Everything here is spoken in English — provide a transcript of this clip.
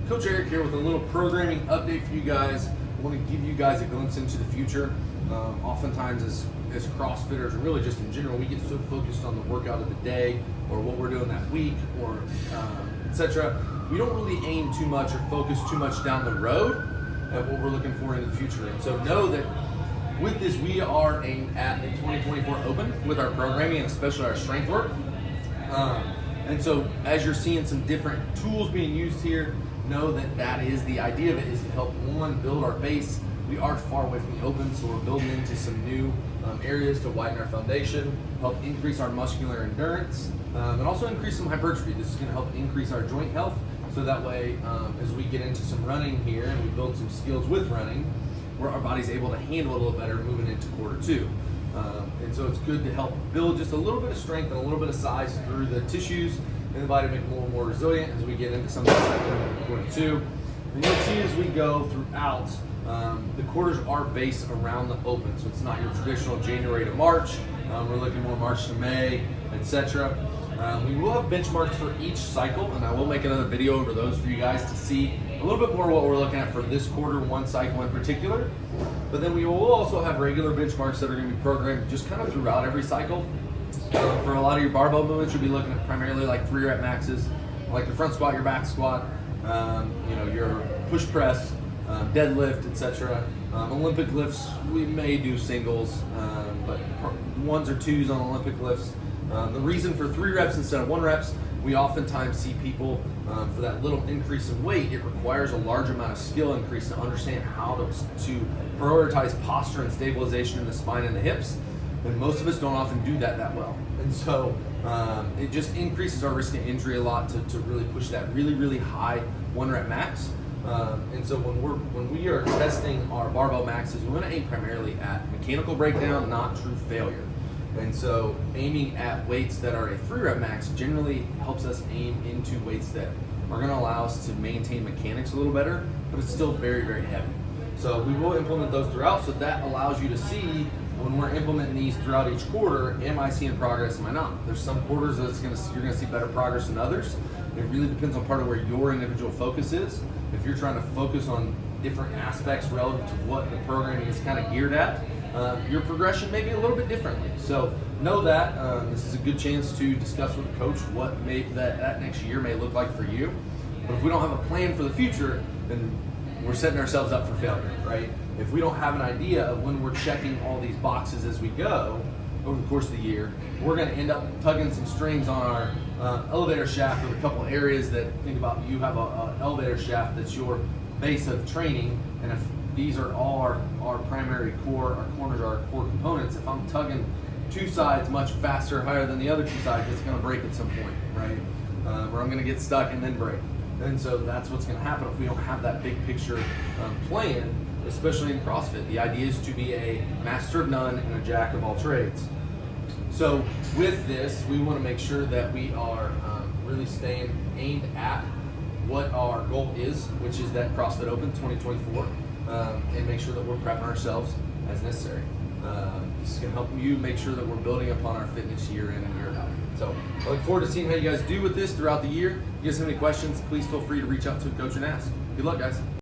Coach Eric here with a little programming update for you guys. I want to give you guys a glimpse into the future. Oftentimes as CrossFitters, and really just in general, we get so focused on the workout of the day or what we're doing that week or etc. We don't really aim too much or focus too much down the road at what we're looking for in the future. And so know that with this, we are aimed at the 2024 Open with our programming and especially our strength work. And so as you're seeing some different tools being used here, know that that is the idea of it, is to help one, build our base. We are far away from the Open, so we're building into some new areas to widen our foundation, help increase our muscular endurance, and also increase some hypertrophy. This is going to help increase our joint health, so that way as we get into some running here and we build some skills with running, where our body's able to handle it a little better moving into quarter two. And so it's good to help build just a little bit of strength and a little bit of size through the tissues in the body to make them a little more resilient as we get into some of the quarter two. And you'll see as we go throughout, the quarters are based around the Open. So it's not your traditional January to March. We're looking more March to May, etc. We will have benchmarks for each cycle, and I will make another video over those for you guys to see a little bit more what we're looking at for this quarter one cycle in particular. But then we will also have regular benchmarks that are going to be programmed just kind of throughout every cycle. For a lot of your barbell movements, you'll be looking at primarily like 3-rep maxes, like your front squat, your back squat, your push press, deadlift, etc. Olympic lifts, we may do singles, but ones or twos on Olympic lifts. The reason for 3 reps instead of 1 reps, we oftentimes see people for that little increase in weight, it requires a large amount of skill increase to understand how to prioritize posture and stabilization in the spine and the hips. And most of us don't often do that well. And so it just increases our risk of injury a lot to really push that really high 1-rep max. And so when we are testing our barbell maxes, we want to aim primarily at mechanical breakdown, not true failure. And so aiming at weights that are a 3-rep max generally helps us aim into weights that are going to allow us to maintain mechanics a little better, but it's still very heavy. So we will implement those throughout, so that allows you to see when we're implementing these throughout each quarter, am I seeing progress, am I not? There's some quarters that you're going to see better progress than others. It really depends on part of where your individual focus is. If you're trying to focus on different aspects relative to what the programming is kind of geared at, your progression may be a little bit differently. So know that this is a good chance to discuss with a coach what that next year may look like for you. But if we don't have a plan for the future, then we're setting ourselves up for failure, right? If we don't have an idea of when we're checking all these boxes as we go over the course of the year, we're going to end up tugging some strings on our elevator shaft with a couple areas that, think about, you have an elevator shaft that's your base of training, and if these are all our primary core, our corners are our core components, if I'm tugging 2 sides much faster, higher than the other 2 sides, it's going to break at some point, right? Where I'm going to get stuck and then break. And so that's what's going to happen if we don't have that big picture plan, especially in CrossFit. The idea is to be a master of none and a jack of all trades. So with this, we want to make sure that we are really staying aimed at what our goal is, which is that CrossFit Open 2024, and make sure that we're prepping ourselves as necessary. This is going to help you make sure that we're building upon our fitness year in and year out. So I look forward to seeing how you guys do with this throughout the year. If you guys have any questions, please feel free to reach out to a coach and ask. Good luck, guys.